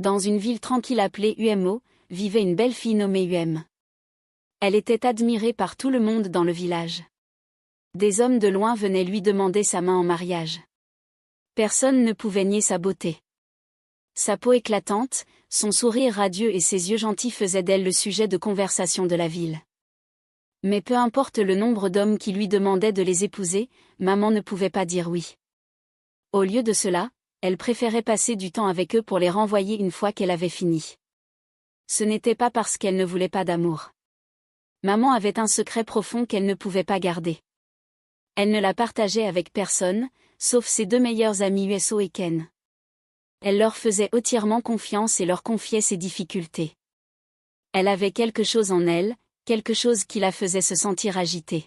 Dans une ville tranquille appelée Umo, vivait une belle fille nommée Uem. Elle était admirée par tout le monde dans le village. Des hommes de loin venaient lui demander sa main en mariage. Personne ne pouvait nier sa beauté. Sa peau éclatante, son sourire radieux et ses yeux gentils faisaient d'elle le sujet de conversation de la ville. Mais peu importe le nombre d'hommes qui lui demandaient de les épouser, maman ne pouvait pas dire oui. Au lieu de cela, elle préférait passer du temps avec eux pour les renvoyer une fois qu'elle avait fini. Ce n'était pas parce qu'elle ne voulait pas d'amour. Maman avait un secret profond qu'elle ne pouvait pas garder. Elle ne la partageait avec personne, sauf ses deux meilleurs amis Uso et Ken. Elle leur faisait entièrement confiance et leur confiait ses difficultés. Elle avait quelque chose en elle, quelque chose qui la faisait se sentir agitée.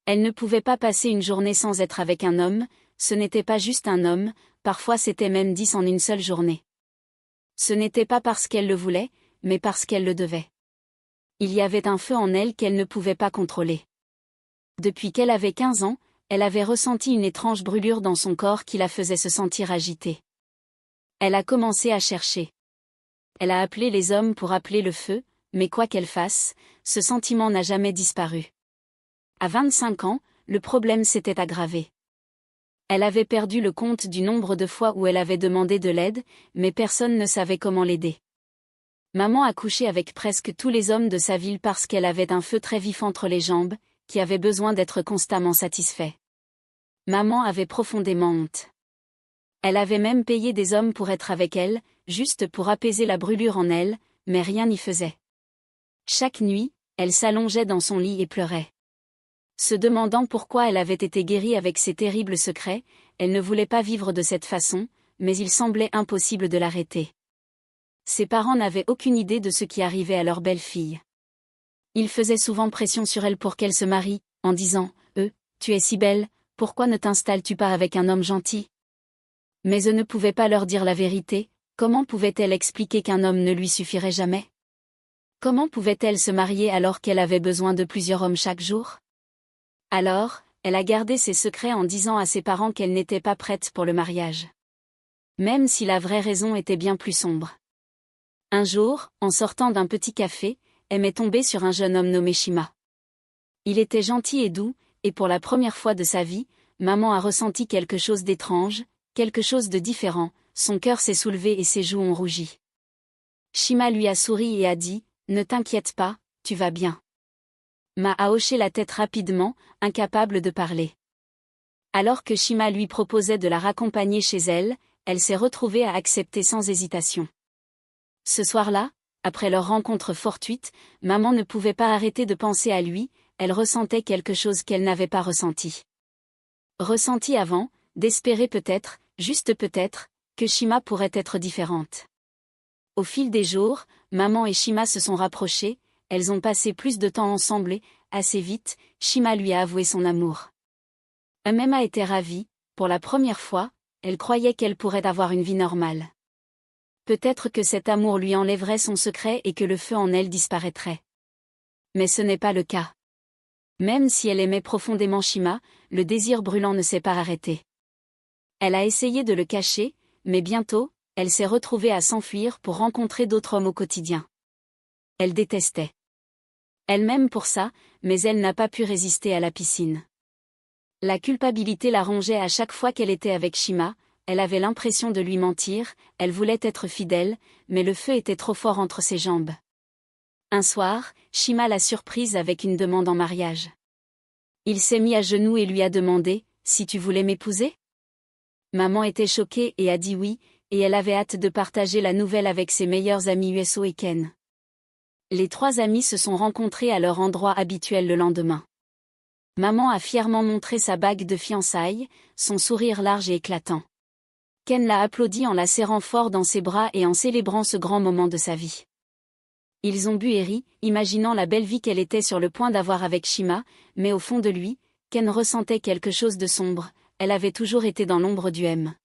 Elle ne pouvait pas passer une journée sans être avec un homme, ce n'était pas juste un homme, parfois c'était même 10 en une seule journée. Ce n'était pas parce qu'elle le voulait, mais parce qu'elle le devait. Il y avait un feu en elle qu'elle ne pouvait pas contrôler. Depuis qu'elle avait 15 ans, elle avait ressenti une étrange brûlure dans son corps qui la faisait se sentir agitée. Elle a commencé à chercher. Elle a appelé les hommes pour appeler le feu, mais quoi qu'elle fasse, ce sentiment n'a jamais disparu. À 25 ans, le problème s'était aggravé. Elle avait perdu le compte du nombre de fois où elle avait demandé de l'aide, mais personne ne savait comment l'aider. Maman a couché avec presque tous les hommes de sa ville parce qu'elle avait un feu très vif entre les jambes, qui avait besoin d'être constamment satisfait. Maman avait profondément honte. Elle avait même payé des hommes pour être avec elle, juste pour apaiser la brûlure en elle, mais rien n'y faisait. Chaque nuit, elle s'allongeait dans son lit et pleurait. Se demandant pourquoi elle avait été guérie avec ces terribles secrets, elle ne voulait pas vivre de cette façon, mais il semblait impossible de l'arrêter. Ses parents n'avaient aucune idée de ce qui arrivait à leur belle-fille. Ils faisaient souvent pression sur elle pour qu'elle se marie, en disant « tu es si belle, pourquoi ne t'installes-tu pas avec un homme gentil ?» Mais eux ne pouvaient pas leur dire la vérité, comment pouvait-elle expliquer qu'un homme ne lui suffirait jamais? Comment pouvait-elle se marier alors qu'elle avait besoin de plusieurs hommes chaque jour? Alors, elle a gardé ses secrets en disant à ses parents qu'elle n'était pas prête pour le mariage. Même si la vraie raison était bien plus sombre. Un jour, en sortant d'un petit café, elle m'est tombée sur un jeune homme nommé Shima. Il était gentil et doux, et pour la première fois de sa vie, maman a ressenti quelque chose d'étrange, quelque chose de différent, son cœur s'est soulevé et ses joues ont rougi. Shima lui a souri et a dit « Ne t'inquiète pas, tu vas bien. » Ma a hoché la tête rapidement, incapable de parler. Alors que Shima lui proposait de la raccompagner chez elle, elle s'est retrouvée à accepter sans hésitation. Ce soir-là, après leur rencontre fortuite, maman ne pouvait pas arrêter de penser à lui, elle ressentait quelque chose qu'elle n'avait pas ressenti. Ressenti avant, d'espérer peut-être, juste peut-être, que Shima pourrait être différente. Au fil des jours, maman et Shima se sont rapprochées, elles ont passé plus de temps ensemble et, assez vite, Shima lui a avoué son amour. Même a été ravie, pour la première fois, elle croyait qu'elle pourrait avoir une vie normale. Peut-être que cet amour lui enlèverait son secret et que le feu en elle disparaîtrait. Mais ce n'est pas le cas. Même si elle aimait profondément Shima, le désir brûlant ne s'est pas arrêté. Elle a essayé de le cacher, mais bientôt, elle s'est retrouvée à s'enfuir pour rencontrer d'autres hommes au quotidien. Elle détestait. Elle m'aime pour ça, mais elle n'a pas pu résister à la piscine. La culpabilité la rongeait à chaque fois qu'elle était avec Shima, elle avait l'impression de lui mentir, elle voulait être fidèle, mais le feu était trop fort entre ses jambes. Un soir, Shima l'a surprise avec une demande en mariage. Il s'est mis à genoux et lui a demandé « Si tu voulais m'épouser ?» Maman était choquée et a dit oui, et elle avait hâte de partager la nouvelle avec ses meilleurs amis Uso et Ken. Les trois amis se sont rencontrés à leur endroit habituel le lendemain. Maman a fièrement montré sa bague de fiançailles, son sourire large et éclatant. Ken l'a applaudi en la serrant fort dans ses bras et en célébrant ce grand moment de sa vie. Ils ont bu et ri, imaginant la belle vie qu'elle était sur le point d'avoir avec Shima, mais au fond de lui, Ken ressentait quelque chose de sombre, elle avait toujours été dans l'ombre d'Uem.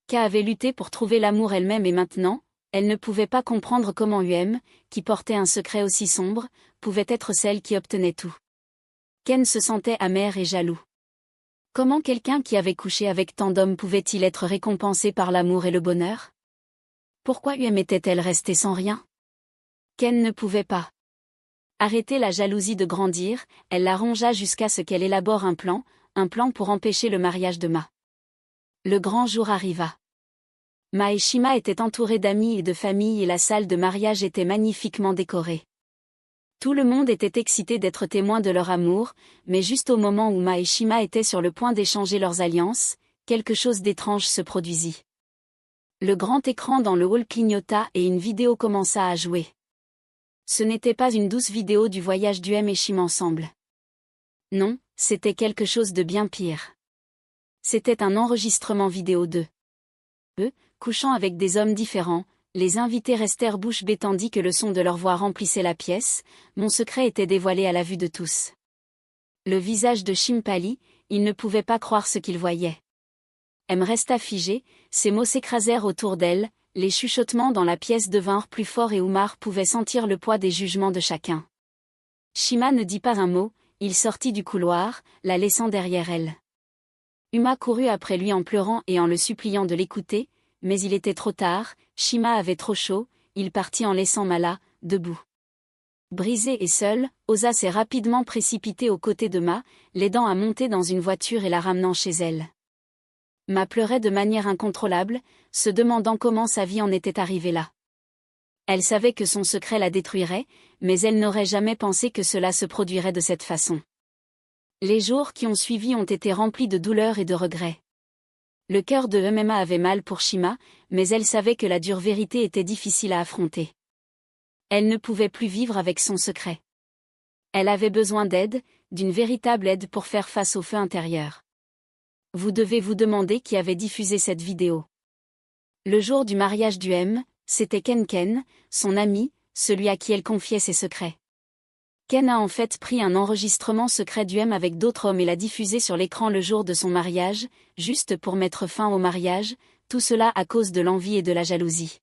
Ka avait lutté pour trouver l'amour elle-même et maintenant, elle ne pouvait pas comprendre comment Uem, qui portait un secret aussi sombre, pouvait être celle qui obtenait tout. Ken se sentait amer et jaloux. Comment quelqu'un qui avait couché avec tant d'hommes pouvait-il être récompensé par l'amour et le bonheur? Pourquoi était-elle restée sans rien? Ken ne pouvait pas arrêter la jalousie de grandir, elle la rongea jusqu'à ce qu'elle élabore un plan pour empêcher le mariage de Ma. Le grand jour arriva. Ma et Shima étaient entourés d'amis et de famille et la salle de mariage était magnifiquement décorée. Tout le monde était excité d'être témoin de leur amour, mais juste au moment où Ma et Shima étaient sur le point d'échanger leurs alliances, quelque chose d'étrange se produisit. Le grand écran dans le hall clignota et une vidéo commença à jouer. Ce n'était pas une douce vidéo du voyage d'Uem et Shima ensemble. Non, c'était quelque chose de bien pire. C'était un enregistrement vidéo d'eux. Eux, couchant avec des hommes différents, les invités restèrent bouche bée tandis que le son de leur voix remplissait la pièce, mon secret était dévoilé à la vue de tous. Le visage de Shim pâlit, il ne pouvait pas croire ce qu'il voyait. M resta figée, ses mots s'écrasèrent autour d'elle, les chuchotements dans la pièce devinrent plus forts et Umar pouvait sentir le poids des jugements de chacun. Shima ne dit pas un mot, il sortit du couloir, la laissant derrière elle. Uma courut après lui en pleurant et en le suppliant de l'écouter, mais il était trop tard, Shima avait trop chaud, il partit en laissant Ma là, debout. Brisée et seule, Osa s'est rapidement précipitée aux côtés de Ma, l'aidant à monter dans une voiture et la ramenant chez elle. Ma pleurait de manière incontrôlable, se demandant comment sa vie en était arrivée là. Elle savait que son secret la détruirait, mais elle n'aurait jamais pensé que cela se produirait de cette façon. Les jours qui ont suivi ont été remplis de douleur et de regrets. Le cœur de Mma avait mal pour Shima, mais elle savait que la dure vérité était difficile à affronter. Elle ne pouvait plus vivre avec son secret. Elle avait besoin d'aide, d'une véritable aide pour faire face au feu intérieur. Vous devez vous demander qui avait diffusé cette vidéo. Le jour du mariage d'Uem, c'était Ken, son ami, celui à qui elle confiait ses secrets. Ken a en fait pris un enregistrement secret d'Uem avec d'autres hommes et l'a diffusé sur l'écran le jour de son mariage, juste pour mettre fin au mariage, tout cela à cause de l'envie et de la jalousie.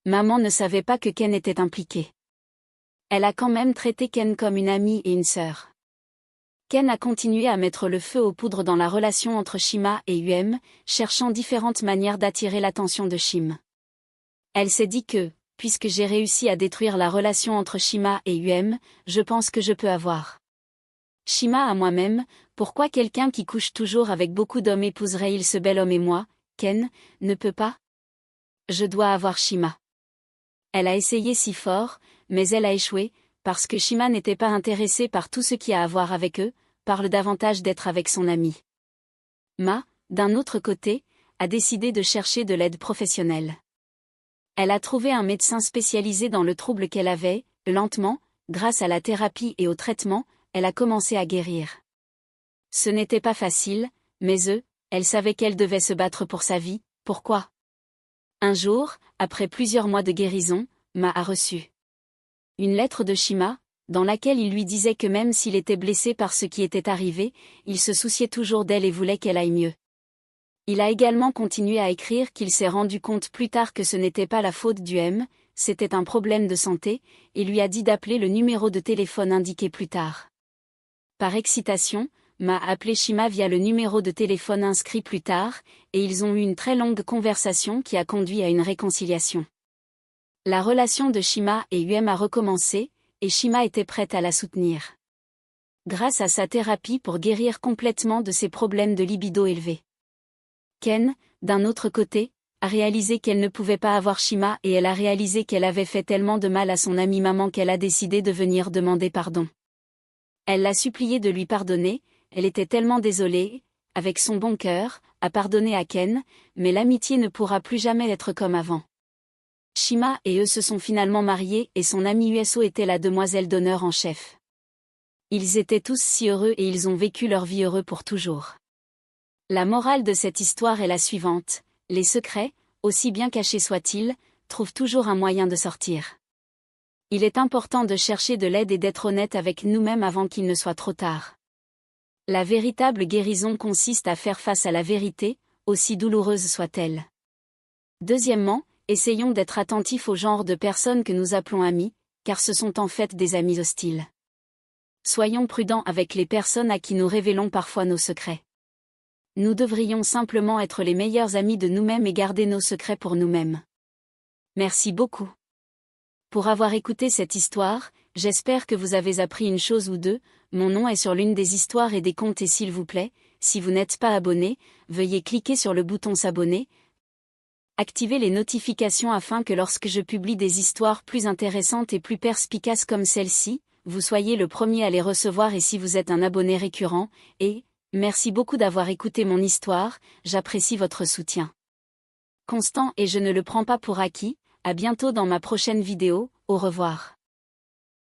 Maman ne savait pas que Ken était impliqué. Elle a quand même traité Ken comme une amie et une sœur. Ken a continué à mettre le feu aux poudres dans la relation entre Shima et Uem, cherchant différentes manières d'attirer l'attention de Shim. Elle s'est dit que, puisque j'ai réussi à détruire la relation entre Shima et Uem, je pense que je peux avoir Shima à moi-même. Pourquoi quelqu'un qui couche toujours avec beaucoup d'hommes épouserait-il ce bel homme et moi, Ken, ne peut pas? Je dois avoir Shima. Elle a essayé si fort, mais elle a échoué, parce que Shima n'était pas intéressé par tout ce qui a à voir avec eux, parle davantage d'être avec son ami. Ma, d'un autre côté, a décidé de chercher de l'aide professionnelle. Elle a trouvé un médecin spécialisé dans le trouble qu'elle avait, lentement, grâce à la thérapie et au traitement, elle a commencé à guérir. Ce n'était pas facile, mais elle savait qu'elle devait se battre pour sa vie, pourquoi? Un jour, après plusieurs mois de guérison, Ma a reçu une lettre de Shima, dans laquelle il lui disait que même s'il était blessé par ce qui était arrivé, il se souciait toujours d'elle et voulait qu'elle aille mieux. Il a également continué à écrire qu'il s'est rendu compte plus tard que ce n'était pas la faute d'Uem, c'était un problème de santé, et lui a dit d'appeler le numéro de téléphone indiqué plus tard. Par excitation, Ma a appelé Shima via le numéro de téléphone inscrit plus tard, et ils ont eu une très longue conversation qui a conduit à une réconciliation. La relation de Shima et Uem a recommencé, et Shima était prête à la soutenir. Grâce à sa thérapie pour guérir complètement de ses problèmes de libido élevés. Ken, d'un autre côté, a réalisé qu'elle ne pouvait pas avoir Shima et elle a réalisé qu'elle avait fait tellement de mal à son amie maman qu'elle a décidé de venir demander pardon. Elle l'a supplié de lui pardonner, elle était tellement désolée, avec son bon cœur, à pardonner à Ken, mais l'amitié ne pourra plus jamais être comme avant. Shima et eux se sont finalement mariés et son amie Uso était la demoiselle d'honneur en chef. Ils étaient tous si heureux et ils ont vécu leur vie heureux pour toujours. La morale de cette histoire est la suivante, les secrets, aussi bien cachés soient-ils, trouvent toujours un moyen de sortir. Il est important de chercher de l'aide et d'être honnête avec nous-mêmes avant qu'il ne soit trop tard. La véritable guérison consiste à faire face à la vérité, aussi douloureuse soit-elle. Deuxièmement, essayons d'être attentifs au genre de personnes que nous appelons amis, car ce sont en fait des amis hostiles. Soyons prudents avec les personnes à qui nous révélons parfois nos secrets. Nous devrions simplement être les meilleurs amis de nous-mêmes et garder nos secrets pour nous-mêmes. Merci beaucoup. Pour avoir écouté cette histoire, j'espère que vous avez appris une chose ou deux. Mon nom est sur l'une des histoires et des contes et s'il vous plaît, si vous n'êtes pas abonné, veuillez cliquer sur le bouton s'abonner. Activez les notifications afin que lorsque je publie des histoires plus intéressantes et plus perspicaces comme celle-ci, vous soyez le premier à les recevoir et si vous êtes un abonné récurrent, et, merci beaucoup d'avoir écouté mon histoire, j'apprécie votre soutien constant et je ne le prends pas pour acquis. À bientôt dans ma prochaine vidéo, au revoir.